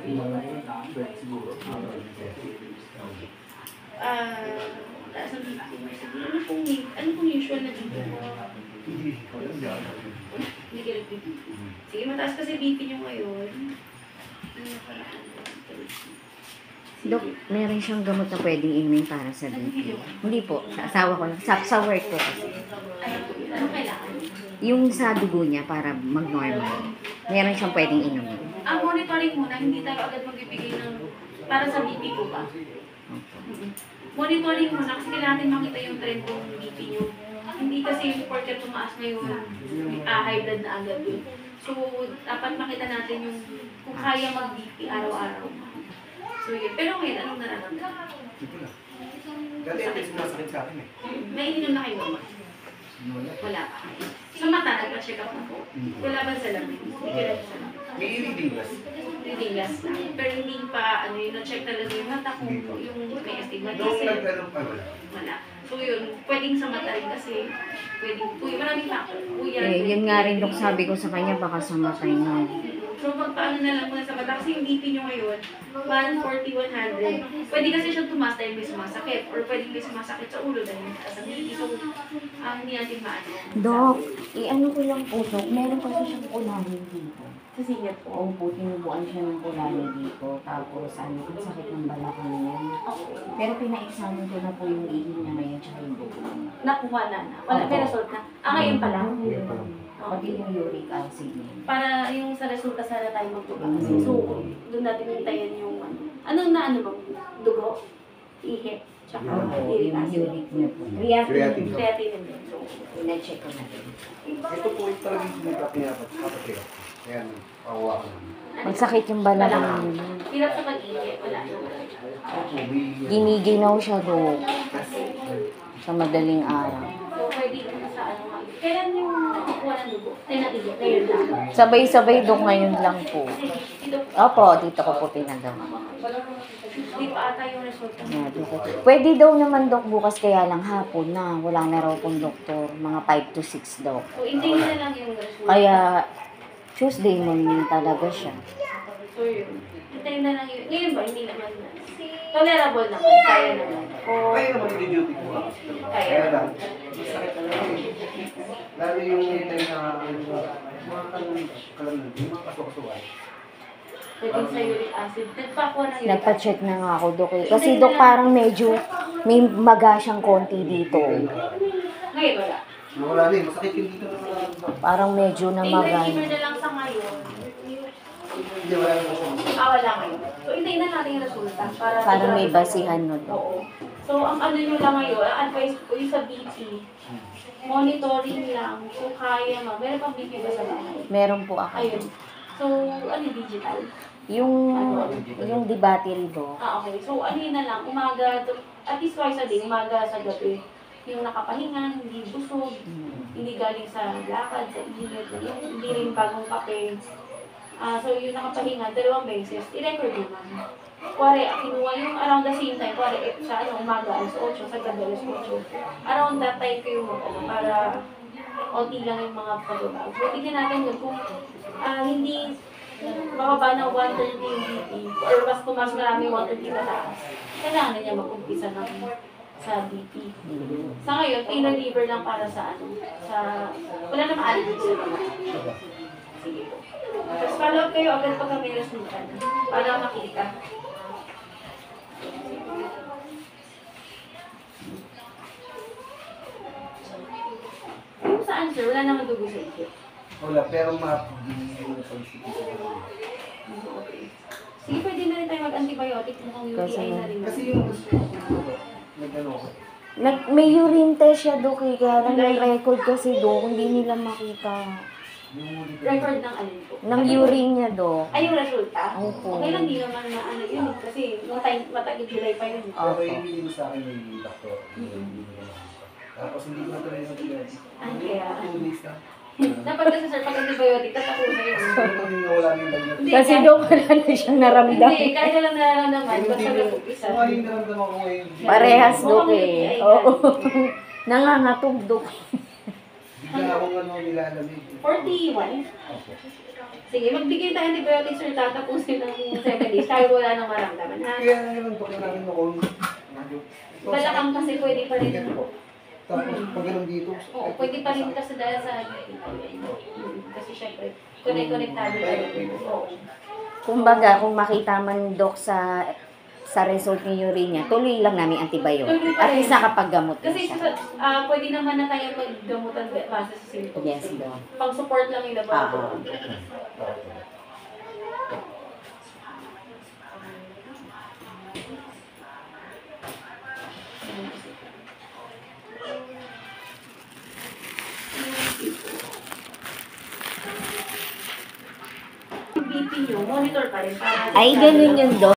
Taas ang BP mo. Ano pong usual na BP mo? Hindi ka nag-BP. Sige, mataas kasi BP nyo ngayon. Dok, meron siyang gamot na pwedeng inumin para sa BP. Hindi po, sa asawa ko lang. Sa work ko kasi. Ano kailangan? Yung sa dugo niya para mag-normal. Meron siyang pwedeng inumin. Ang monitoring muna, hindi tayo agad magbibigay ng para sa BP ko ba? Monitoring muna kasi kailangan natin makita yung trend ng BP nyo. Hindi kasi yung porket tumaas na yung high blood na agad yun. So, dapat makita natin yung kung kaya mag-BP araw-araw. So, yun. Pero ngayon, anong nararamdaman? Dati ito yung sumasakit sa akin eh. May ininom na kayo ba? Wala pa. Sa mata, nagpa-check up na po. Wala ba sa lamin? Hindi ka lang sa lamin. May iridigas. Ridigas lang. Pero hindi pa, na-check talaga yung mata kung yung may astigmatism. Nung nagtanong pa wala. Wala. So yun, pwedeng sa mata rin kasi, pwedeng, maraming factor. Yun nga rin, Dok, sabi ko sa kanya, baka sa matay niya. So magpaano na lang muna sa mata kasi yung BP nyo ngayon, 140, 100. Pwede kasi siyang tumaas dahil may sumasakit or pwede may sumasakit sa ulo dahil mataas ang BP. So, hindi natin maano. Dok, ano ko lang po, Dok, meron kasi siyang kulahin dito. Sa singat po. Oo po, tinubuan siya ng kulahin dito. Tapos, ang sakit ng balakang niya. Pero pina-examine ko na po yung ihi niya ngayon, tsaka yung dugo. Nakuha na. Wala, may result na. Ngayon pa lang. Pati yung uric acid niya. Para yung sa resulta sana tayo magtuga. So, doon natin hintayin yung anong na ano bang dugo, ihi, tsaka uric Yung acid. uric niya po. Creatinine. Creatinine din. So, Pina-check ko na din. Ito po yung talagang sumikap niya kapatid. Kaya pakuha ko naman. Magsakit yung balakang niya. hirap sa pag-ihi, wala naman. Giniginaw siya, Dok. Sa madaling araw. So, pwede ko sa ano nga. Kailan yung nakukuha ng dugo? Ay, nag-ihi. Ngayon lang. Sabay-sabay, Dok, ngayon lang po. Ito, Opo, dito ko po pinagawa. hindi pa ata yung resulta. Pwede daw naman, Dok, bukas kaya lang hapon na. Wala na raw pong doktor. Mga 5 to 6 daw. So, hintayin na lang yung resulta. Kaya, Tuesday morning talaga siya. So, yun. Hintayin na lang yun. Ngayon ba, hindi naman na. Tolerable naman. Kaya naman. O, Kaya naman yung duty ko. kaya Kaya lang. naman. Masakit na lang. Lalo yung time na mga kalamnan, yung mga kasukasuan. Pwede sa uric acid. Nagpakuha ng uric acid. Nagpa-check na nga ako, Dok. Kasi, Dok, parang medyo may maga siyang konti dito. Ngayon, wala. Wala din, masakit yung dito na Parang medyo na maga. I-reliever na lang sa ngayon. hindi wala yung Wala ngayon. So, hintayin na natin yung resulta. Parang may basihan, no, Dok. Oo. So, ang ano nyo lang ngayon, ang advice ko yung sa BP, monitoring lang. Kung kaya ma. Meron pang BP ba sa bahay? Meron po ako. Ayun. So, ano yung digital? Yung di battery, Dok. Okay. So, ano yun na lang, umaga, at least twice a day, umaga sa gabi. Yung nakapahinga, hindi busog, hindi galing sa lakad, sa init, hindi rin bagong kape. So, yung nakapahinga, 2 beses, i-record yun man. Kuwari, kinuha yung around the same time, kuwari, sa umaga, alas 8, sa gabi, alas 8. Around that time kayo para onti lang yung mga pagbabago. So, tignan natin yun kung hindi bababa ng 130 yung BP, or mas marami 130 mataas, kailangan niya mag-umpisa ng sa BP. Sa ngayon, i-reliever lang para sa wala na ma-allergy sa mga. Sige po. Tapos follow up kayo agad pagka may resulta na, para makita. Yung saan sir, wala naman dugo sa isip. wala, pero mapagiging yung pag-isip sa Okay. Sige, pwede na rin tayo mag-antibiotic mukhang UTI na rin. Kasi yung nag-ano ko. May urine test siya, Dok. Kaya lang may record kasi, Dok. Hindi nila makita. Record ng alin po? Ng urine niya, Dok. Ay, yung resulta? Opo. Okay lang, di naman na ano yun. Kasi matagid July pa yun. Pero yung hindi mo sa akin yung doktor. Tapos hindi ko na tuloy yung tigay. Ay, kaya. 2 days na. Dapat kasi sir, pag antibiotic, tatapos na yun. Yung wala nang dagdag. Hindi, Kasi, Dok, wala na siyang naramdam. Hindi, kahit walang nararamdaman, Hindi basta mo, nag-upisa. kung ano yung naramdaman ko ngayon. Parehas, Dok, eh. Mukhang Oo. Nangangatog, Dok. Bigla akong nilalamig. 41. Okay. Sige, magbigay tayo antibiotics or tatapusin ng 7 days kahit wala nang maramdaman, ha? Kaya naman po namin noon. Balakang kasi pwede pa rin. Tapos pag ganun dito. Oo, pwede pa rin kasi dahil sa kasi syempre, konektado tayo. Oo. Kumbaga, kung makita man Dok sa result ng urine niya, tuloy lang namin antibiotic. Tuloy pa At rin. least nakapaggamot na Kasi siya. pwede naman na tayo maggamutan base sa symptoms. Yes, Dok. Pang-support lang yung laboratory. Yung BP nyo, monitor pa rin. Para Ay, ganun yun, Dok.